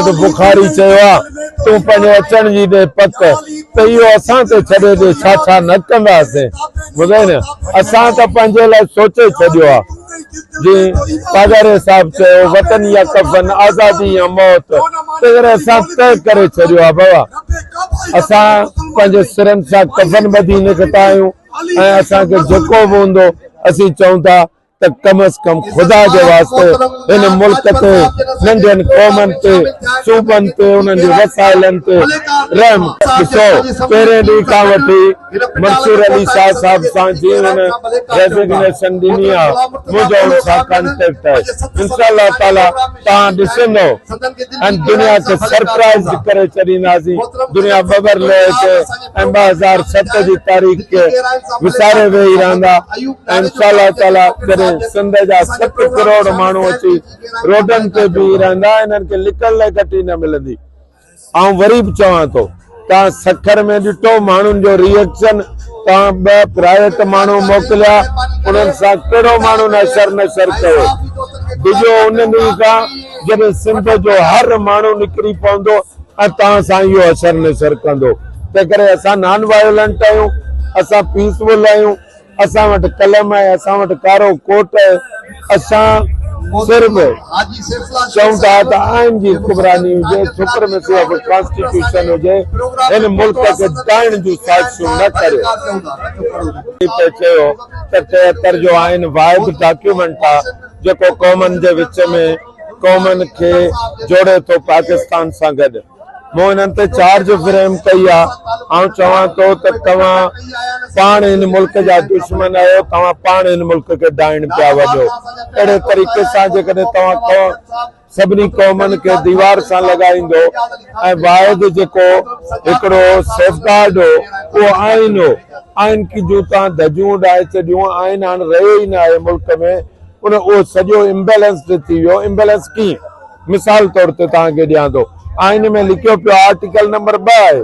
वटि बुखारी चयो आहे तूं पंहिंजे अचण जी ॾे पक त इहो असां ते छॾे ॾे छा छा न कंदासीं ॿुधाई न असां त पंहिंजे लाइ सोचे छॾियो आहे जी पागारे साहब चयो वतन या कफन आज़ादी या मौत तंहिं असां तय करे छॾियो आहे बाबा असां पंहिंजे सिरनि सां कफन ॿधी निकिता आहियूं ऐं असांखे जेको बि हूंदो असीं चऊं था त कम अज कम ख़ुदा जे वास्ते हिन मुल्क ते नंढनि क़ौमनि ते सूबनि ते उन्हनि जे वसाइलनि ते रहम ॾिसो पहिरें ॾींहं खां वठी मंसूर अली शाह साहब सां जीअं हुन रेज़िग्नेशन ॾिनी आहे मुंहिंजो हुन सां कॉन्टेक्ट आहे इंशाअल्लाह ताला तव्हां ॾिसंदो ऐं दुनिया खे सरप्राइज़ करे छॾींदासीं दुनिया ॿबर लहे ते ऐं 2007 जी तारीख़ खे विसारे वेही रहंदा ऐं इंशाअल्लाह ताला जॾहिं सिंध जा 7 करोड़ माण्हू अची रोडनि ते बीह रहंदा इन्हनि खे लिकण लाइ घटी न मिलंदी ऐं वरी बि चवां थो तव्हां सखर में ॾिठो माण्हुनि जो रिएक्शन तव्हां 2 प्राइवेट माण्हू मोकिलिया उन्हनि सां कहिड़ो माण्हू नशर कयो ॾिजो उन ॾींहं खां जॾहिं सिंध जो हर माण्हू निकिरी पवंदो ऐं तव्हां सां इहो असर नशर कंदो तंहिं करे असां नॉन वायोलेंट आहियूं असां पीसफुल आहियूं असां वटि कलम आहे असां वटि कारो कोट आहे असां सिर्फ़ चऊं था त आइन जी हुक्मरानी हुजे सुप्रीमेसी ऑफ कॉन्स्टिट्यूशन हुजे हिन मुल्क खे ॾाइण जूं साज़िशूं न करियो चयो त 73 जो आइन वाहिद डॉक्यूमेंट आहे जेको क़ौमनि जे विच में क़ौमनि खे जोड़े थो पाकिस्तान सां गॾु मूं हिननि ते चार्ज फ्रेम कई आहे ऐं चवां थो त तव्हां पाण हिन मुल्क जा दुश्मन आहियो तव्हां पाण हिन मुल्क खे ॾाइण पिया वञो अहिड़े तरीक़े सां जेकॾहिं तव्हां सभिनी क़ौमनि खे दीवार सां लॻाईंदो ऐं वाहिद जेको हिकिड़ो सेफगार्ड हो उहो आइन हो आइन की जूं तव्हां धजियूं उॾाए छॾियूं आइन हाणे रहियो ई न आहे मुल्क में उहो सॼो इम्बेलेंस्ड थी वियो इम्बेलेंस कीअं मिसाल तौर ते तव्हांखे ॾियां थो आइन में लिखियो पियो आर्टिकल नंबर 2 आहे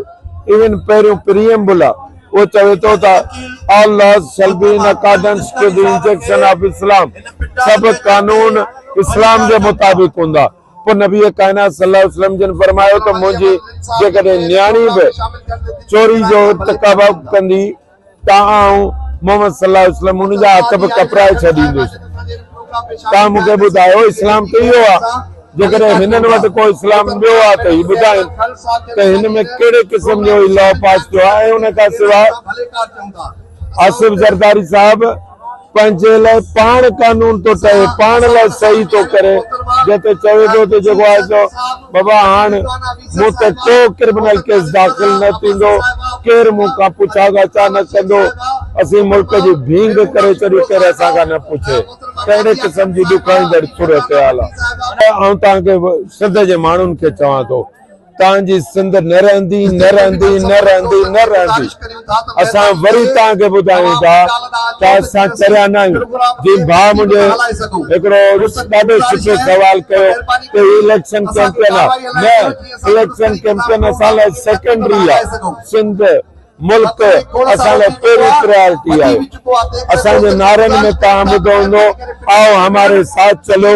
इवन पहिरियों प्रीएम्बल आहे वो चवे तो था all laws shall be in accordance to the injection of Islam सब कानून इस्लाम के मुताबिक हुंदा पोइ नबी कायनात सल्लल्लाहु अलैहि वसल्लम जन फरमायो तो मुंहिंजी जेकॾहिं न्याणी बि चोरी जो इर्तिकाब कंदी त मोहम्मद सल्लल्लाहु अलैहि वसल्लम उन जा हथ बि कपराए छॾींदुसि तव्हां मूंखे ॿुधायो इस्लाम त इहो आहे जेकॾहिं हिननि वटि को इस्लाम ॿियो आहे त हीउ ॿुधाइनि त हिन में कहिड़े क़िस्म जो लॉ पास थियो आहे उन खां सवाइ आसिफ जरदारी साहब पंहिंजे लाइ पाण कानून थो ठहे पाण लाइ सही थो करे जिते चवे थो त जेको आहे सो बाबा हाणे मूं ते को क्रिमिनल केस दाख़िल न थींदो केरु मूं खां पुछा गाछा न कंदो असीं मुल्क जी भींग करे छॾी केरु असां खां न पुछे अहिड़े क़िस्म जी ॾुखाईंदड़ सूरत हाल आहे ऐं तव्हांखे सिंध जे माण्हुनि खे चवां थो तव्हांजी सिंध न रहंदी न रहंदी न रहंदी न रहंदी असां वरी तव्हांखे ॿुधायूं था त असां चरिया न आहियूं जीअं भाउ मुंहिंजे हिकिड़ो ॾाढो सुठो सवाल कयो त इलेक्शन कैंपेन आहे न इलेक्शन कैंपेन असां लाइ सेकेंडरी आहे सिंध मुल्क असां लाइ पहिरीं प्रायोरिटी आहे असांजे नारनि में तव्हां ॿुधो हूंदो आओ हमारे साथ चलो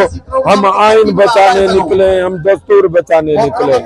हम आइन बचाने निकले हम दस्तूर बचाने निकले